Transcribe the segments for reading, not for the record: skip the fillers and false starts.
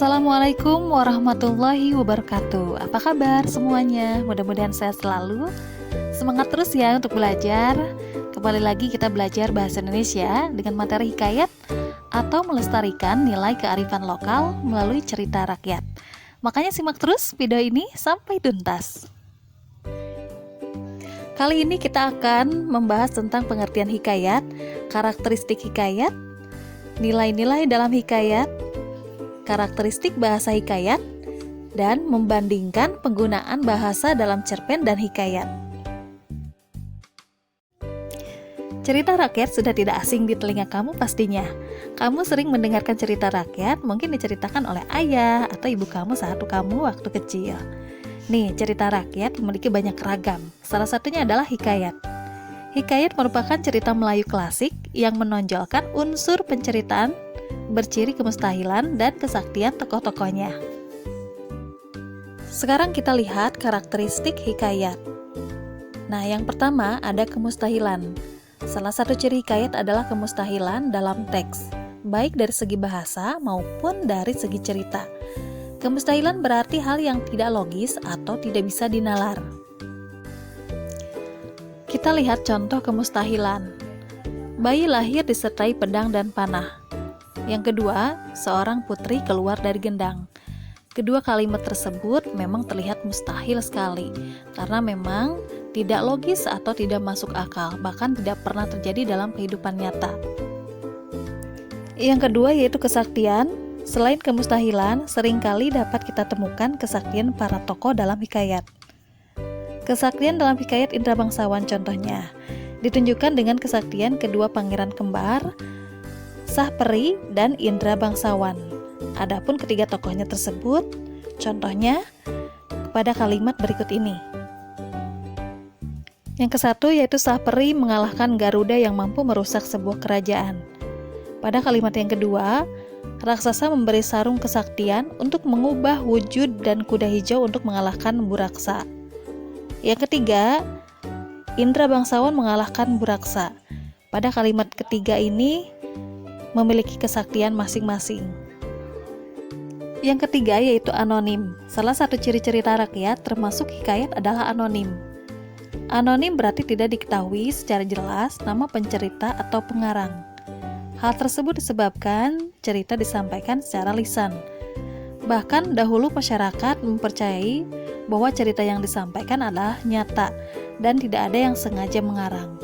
Assalamualaikum warahmatullahi wabarakatuh. Apa kabar semuanya? Mudah-mudahan sehat selalu. Semangat terus ya untuk belajar. Kembali lagi kita belajar bahasa Indonesia dengan materi hikayat atau melestarikan nilai kearifan lokal melalui cerita rakyat. Makanya simak terus video ini sampai tuntas. Kali ini kita akan membahas tentang pengertian hikayat, karakteristik hikayat, nilai-nilai dalam hikayat, karakteristik bahasa hikayat, dan membandingkan penggunaan bahasa dalam cerpen dan hikayat. Cerita rakyat sudah tidak asing di telinga kamu pastinya. Kamu sering mendengarkan cerita rakyat, mungkin diceritakan oleh ayah atau ibu kamu saat kamu waktu kecil. Nih, cerita rakyat memiliki banyak ragam. Salah satunya adalah hikayat. Hikayat merupakan cerita Melayu klasik yang menonjolkan unsur penceritaan berciri kemustahilan dan kesaktian tokoh-tokohnya. Sekarang kita lihat karakteristik hikayat. Nah, yang pertama ada kemustahilan. Salah satu ciri hikayat adalah kemustahilan dalam teks, baik dari segi bahasa maupun dari segi cerita. Kemustahilan berarti hal yang tidak logis atau tidak bisa dinalar. Kita lihat contoh kemustahilan. Bayi lahir disertai pedang dan panah. Yang kedua, seorang putri keluar dari gendang. Kedua kalimat tersebut memang terlihat mustahil sekali, karena memang tidak logis atau tidak masuk akal, bahkan tidak pernah terjadi dalam kehidupan nyata. Yang kedua yaitu kesaktian. Selain kemustahilan, seringkali dapat kita temukan kesaktian para tokoh dalam hikayat. Kesaktian dalam hikayat Indra Bangsawan contohnya, ditunjukkan dengan kesaktian kedua pangeran kembar, Sah Peri dan Indra Bangsawan. Adapun ketiga tokohnya tersebut, contohnya pada kalimat berikut ini. Yang kesatu yaitu Sah Peri mengalahkan Garuda yang mampu merusak sebuah kerajaan. Pada kalimat yang kedua, raksasa memberi sarung kesaktian untuk mengubah wujud dan kuda hijau untuk mengalahkan Buraksa. Yang ketiga, Indra Bangsawan mengalahkan Buraksa. Pada kalimat ketiga ini memiliki kesaktian masing-masing. Yang ketiga yaitu anonim. Salah satu ciri cerita rakyat termasuk hikayat adalah anonim. Anonim berarti tidak diketahui secara jelas nama pencerita atau pengarang. Hal tersebut disebabkan cerita disampaikan secara lisan. Bahkan dahulu masyarakat mempercayai bahwa cerita yang disampaikan adalah nyata dan tidak ada yang sengaja mengarang.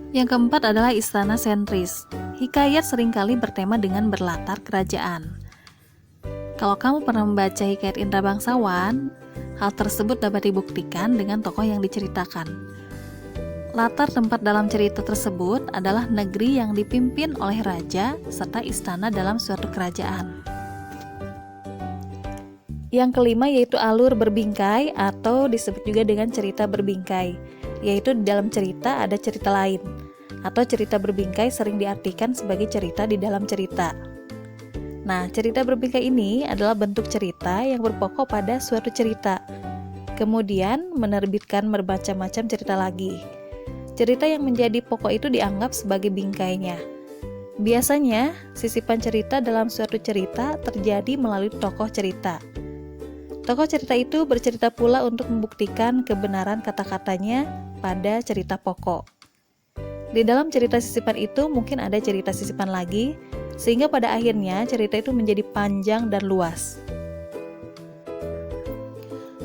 Yang keempat adalah istana sentris. Hikayat seringkali bertema dengan berlatar kerajaan. Kalau kamu pernah membaca hikayat Indra Bangsawan, hal tersebut dapat dibuktikan dengan tokoh yang diceritakan. Latar tempat dalam cerita tersebut adalah negeri yang dipimpin oleh raja serta istana dalam suatu kerajaan. Yang kelima yaitu alur berbingkai atau disebut juga dengan cerita berbingkai, yaitu di dalam cerita ada cerita lain, atau cerita berbingkai sering diartikan sebagai cerita di dalam cerita. Nah, cerita berbingkai ini adalah bentuk cerita yang berpokok pada suatu cerita, kemudian menerbitkan bermacam-macam cerita lagi. Cerita yang menjadi pokok itu dianggap sebagai bingkainya. Biasanya, sisipan cerita dalam suatu cerita terjadi melalui tokoh cerita. Tokoh cerita itu bercerita pula untuk membuktikan kebenaran kata-katanya pada cerita pokok. Di dalam cerita sisipan itu mungkin ada cerita sisipan lagi, sehingga pada akhirnya cerita itu menjadi panjang dan luas.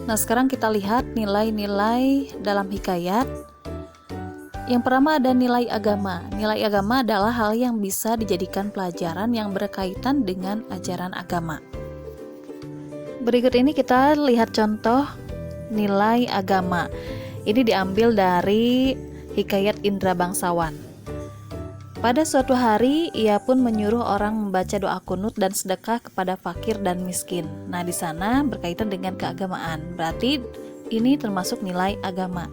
Nah, sekarang kita lihat nilai-nilai dalam hikayat. Yang pertama ada nilai agama. Nilai agama adalah hal yang bisa dijadikan pelajaran yang berkaitan dengan ajaran agama. Berikut ini kita lihat contoh nilai agama. Ini diambil dari hikayat Indra Bangsawan. Pada suatu hari, ia pun menyuruh orang membaca doa kunut dan sedekah kepada fakir dan miskin. Nah, di sana berkaitan dengan keagamaan. Berarti ini termasuk nilai agama.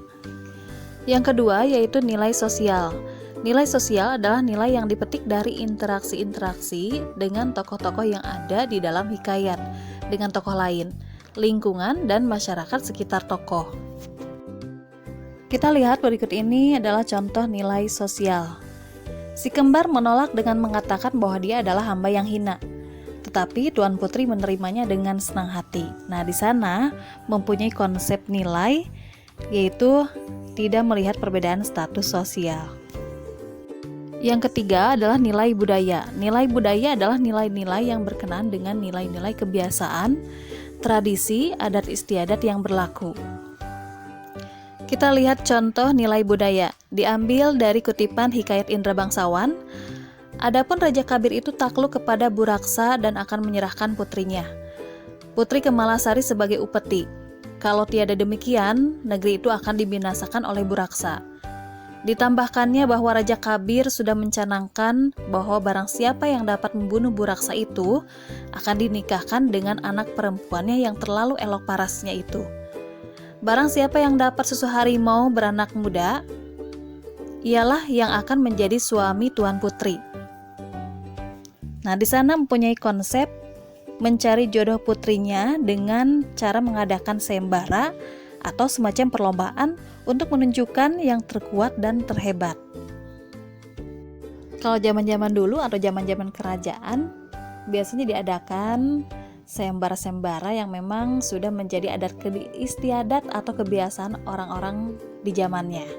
Yang kedua yaitu nilai sosial. Nilai sosial adalah nilai yang dipetik dari interaksi-interaksi dengan tokoh-tokoh yang ada di dalam hikayat, dengan tokoh lain, lingkungan, dan masyarakat sekitar tokoh. Kita lihat berikut ini adalah contoh nilai sosial. Si kembar menolak dengan mengatakan bahwa dia adalah hamba yang hina. tetapi Tuan Putri menerimanya dengan senang hati. Nah, di sana mempunyai konsep nilai, yaitu tidak melihat perbedaan status sosial. Yang ketiga adalah nilai budaya. Nilai budaya adalah nilai-nilai yang berkenaan dengan nilai-nilai kebiasaan, tradisi, adat istiadat yang berlaku. Kita lihat contoh nilai budaya, diambil dari kutipan Hikayat Indra Bangsawan. Adapun Raja Kabir itu takluk kepada Buraksa dan akan menyerahkan putrinya, Putri Kemalasari sebagai upeti. Kalau tiada demikian, negeri itu akan dibinasakan oleh Buraksa. Ditambahkannya bahwa Raja Kabir sudah mencanangkan bahwa barang siapa yang dapat membunuh Buraksa itu akan dinikahkan dengan anak perempuannya yang terlalu elok parasnya itu. Barang siapa yang dapat susu harimau beranak muda, ialah yang akan menjadi suami Tuan Putri. Nah, di sana mempunyai konsep mencari jodoh putrinya dengan cara mengadakan sayembara atau semacam perlombaan untuk menunjukkan yang terkuat dan terhebat. Kalau zaman-zaman dulu atau zaman-zaman kerajaan, biasanya diadakan sayembara-sayembara yang memang sudah menjadi adat istiadat atau kebiasaan orang-orang di zamannya.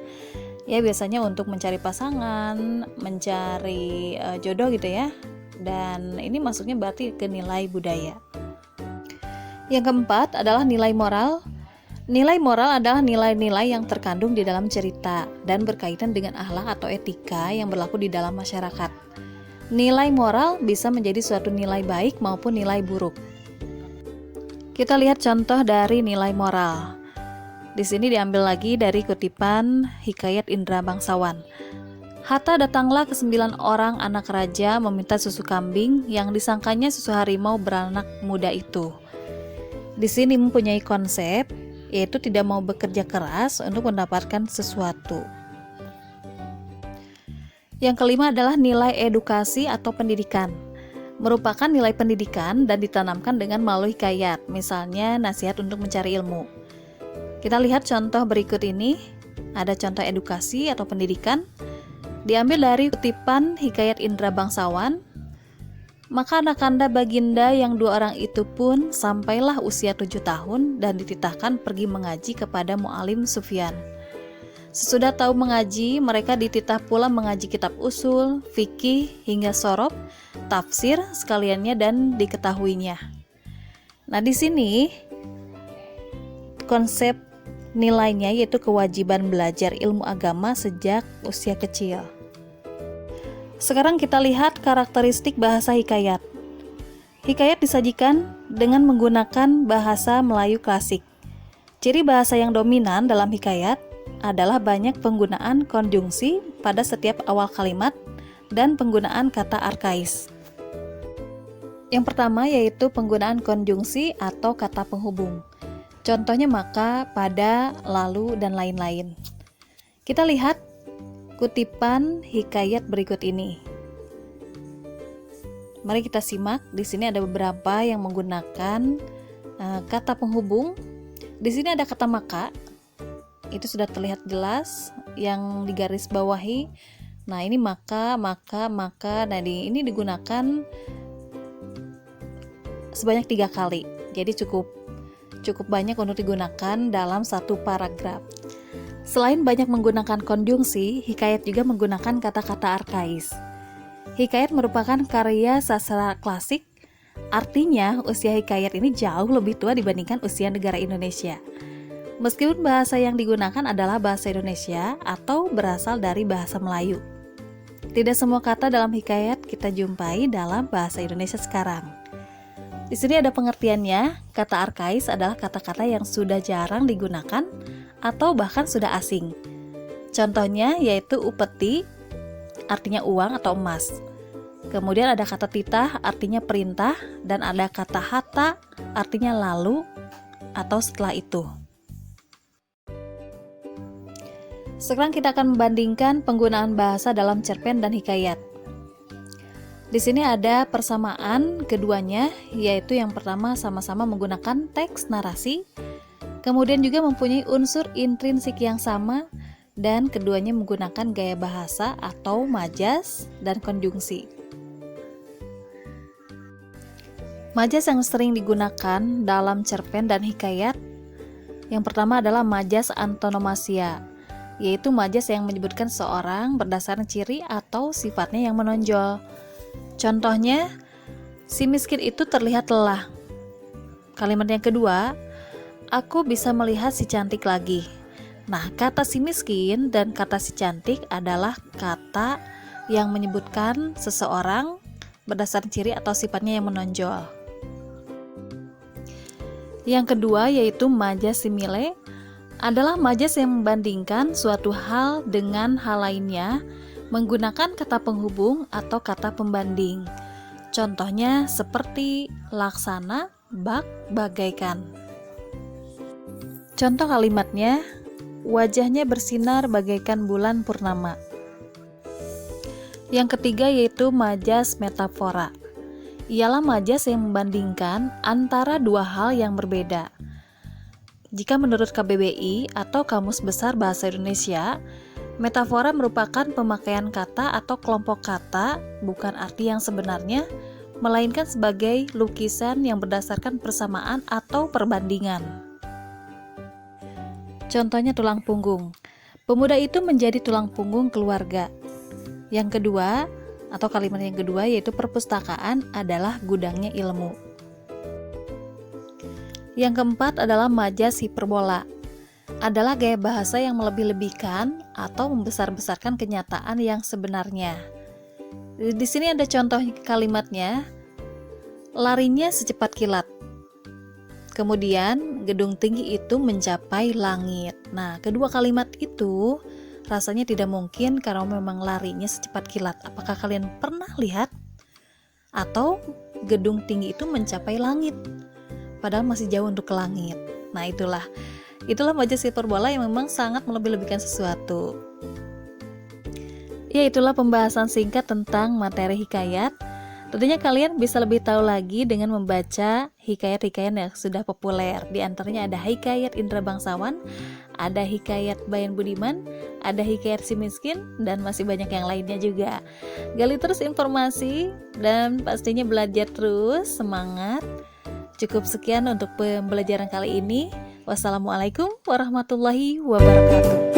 Ya, biasanya untuk mencari pasangan, mencari jodoh gitu ya. Dan ini masuknya berarti ke nilai budaya. Yang keempat adalah nilai moral. Nilai moral adalah nilai-nilai yang terkandung di dalam cerita dan berkaitan dengan akhlak atau etika yang berlaku di dalam masyarakat. Nilai moral bisa menjadi suatu nilai baik maupun nilai buruk. Kita lihat contoh dari nilai moral. Di sini diambil lagi dari kutipan Hikayat Indra Bangsawan. Hatta datanglah ke 9 orang anak raja meminta susu kambing yang disangkanya susu harimau beranak muda itu. Di sini mempunyai konsep, yaitu tidak mau bekerja keras untuk mendapatkan sesuatu. Yang kelima adalah nilai edukasi atau pendidikan. Merupakan nilai pendidikan dan ditanamkan dengan melalui hikayat, misalnya nasihat untuk mencari ilmu. Kita lihat contoh berikut ini. Ada contoh edukasi atau pendidikan, diambil dari kutipan Hikayat Indra Bangsawan. Maka anak-anak Baginda yang 2 orang itu pun sampailah usia 7 tahun dan dititahkan pergi mengaji kepada Mu'alim Sufyan. Sesudah tahu mengaji, mereka dititah pula mengaji kitab usul, fikih, hingga sorob, tafsir sekaliannya dan diketahuinya. Nah, di sini konsep nilainya yaitu kewajiban belajar ilmu agama sejak usia kecil. Sekarang kita lihat karakteristik bahasa hikayat. Hikayat disajikan dengan menggunakan bahasa Melayu klasik. Ciri bahasa yang dominan dalam hikayat adalah banyak penggunaan konjungsi pada setiap awal kalimat dan penggunaan kata arkais. Yang pertama yaitu penggunaan konjungsi atau kata penghubung. Contohnya maka, pada, lalu, dan lain-lain. Kita lihat kutipan hikayat berikut ini. Mari kita simak. Di sini ada beberapa yang menggunakan kata penghubung. Di sini ada kata maka. Itu sudah terlihat jelas yang digaris bawahi. Nah, ini maka. Nah, ini digunakan sebanyak 3 kali. Jadi cukup banyak untuk digunakan dalam satu paragraf. Selain banyak menggunakan konjungsi, hikayat juga menggunakan kata-kata arkais. Hikayat merupakan karya sastra klasik, artinya usia hikayat ini jauh lebih tua dibandingkan usia negara Indonesia. Meskipun bahasa yang digunakan adalah bahasa Indonesia atau berasal dari bahasa Melayu. Tidak semua kata dalam hikayat kita jumpai dalam bahasa Indonesia sekarang. Di sini ada pengertiannya. Kata arkais adalah kata-kata yang sudah jarang digunakan atau bahkan sudah asing. Contohnya yaitu upeti, artinya uang atau emas. Kemudian ada kata titah, artinya perintah, dan ada kata hatta, artinya lalu atau setelah itu. Sekarang kita akan membandingkan penggunaan bahasa dalam cerpen dan hikayat. Di sini ada persamaan keduanya, yaitu yang pertama sama-sama menggunakan teks narasi, kemudian juga mempunyai unsur intrinsik yang sama, dan keduanya menggunakan gaya bahasa atau majas dan konjungsi. Majas yang sering digunakan dalam cerpen dan hikayat yang pertama adalah majas antonomasia, yaitu majas yang menyebutkan seorang berdasarkan ciri atau sifatnya yang menonjol. Contohnya, si miskin itu terlihat lelah. Kalimat yang kedua, aku bisa melihat si cantik lagi. Nah, kata si miskin dan kata si cantik adalah kata yang menyebutkan seseorang berdasarkan ciri atau sifatnya yang menonjol. Yang kedua yaitu majas simile, adalah majas yang membandingkan suatu hal dengan hal lainnya menggunakan kata penghubung atau kata pembanding. Contohnya seperti laksana, bak, bagaikan. Contoh kalimatnya, wajahnya bersinar bagaikan bulan purnama. Yang ketiga yaitu majas metafora. Ialah majas yang membandingkan antara dua hal yang berbeda. Jika menurut KBBI atau Kamus Besar Bahasa Indonesia, metafora merupakan pemakaian kata atau kelompok kata bukan arti yang sebenarnya, melainkan sebagai lukisan yang berdasarkan persamaan atau perbandingan. Contohnya tulang punggung. Pemuda itu menjadi tulang punggung keluarga. Yang kedua, atau kalimat yang kedua yaitu perpustakaan adalah gudangnya ilmu. Yang keempat adalah majas hiperbola. Adalah gaya bahasa yang melebih-lebihkan atau membesar-besarkan kenyataan yang sebenarnya. Di sini ada contoh kalimatnya, larinya secepat kilat. Kemudian gedung tinggi itu mencapai langit. Nah, kedua kalimat itu rasanya tidak mungkin karena memang larinya secepat kilat. Apakah kalian pernah lihat? Atau gedung tinggi itu mencapai langit, padahal masih jauh untuk ke langit. Nah, itulah majas hiperbola yang memang sangat melebih-lebihkan sesuatu. Ya, itulah pembahasan singkat tentang materi hikayat. Tentunya kalian bisa lebih tahu lagi dengan membaca hikayat-hikayat yang sudah populer. Di antaranya ada hikayat Indra Bangsawan, ada hikayat Bayan Budiman, ada hikayat Si Miskin, dan masih banyak yang lainnya juga. Gali terus informasi dan pastinya belajar terus, semangat. Cukup sekian untuk pembelajaran kali ini. Wassalamualaikum warahmatullahi wabarakatuh.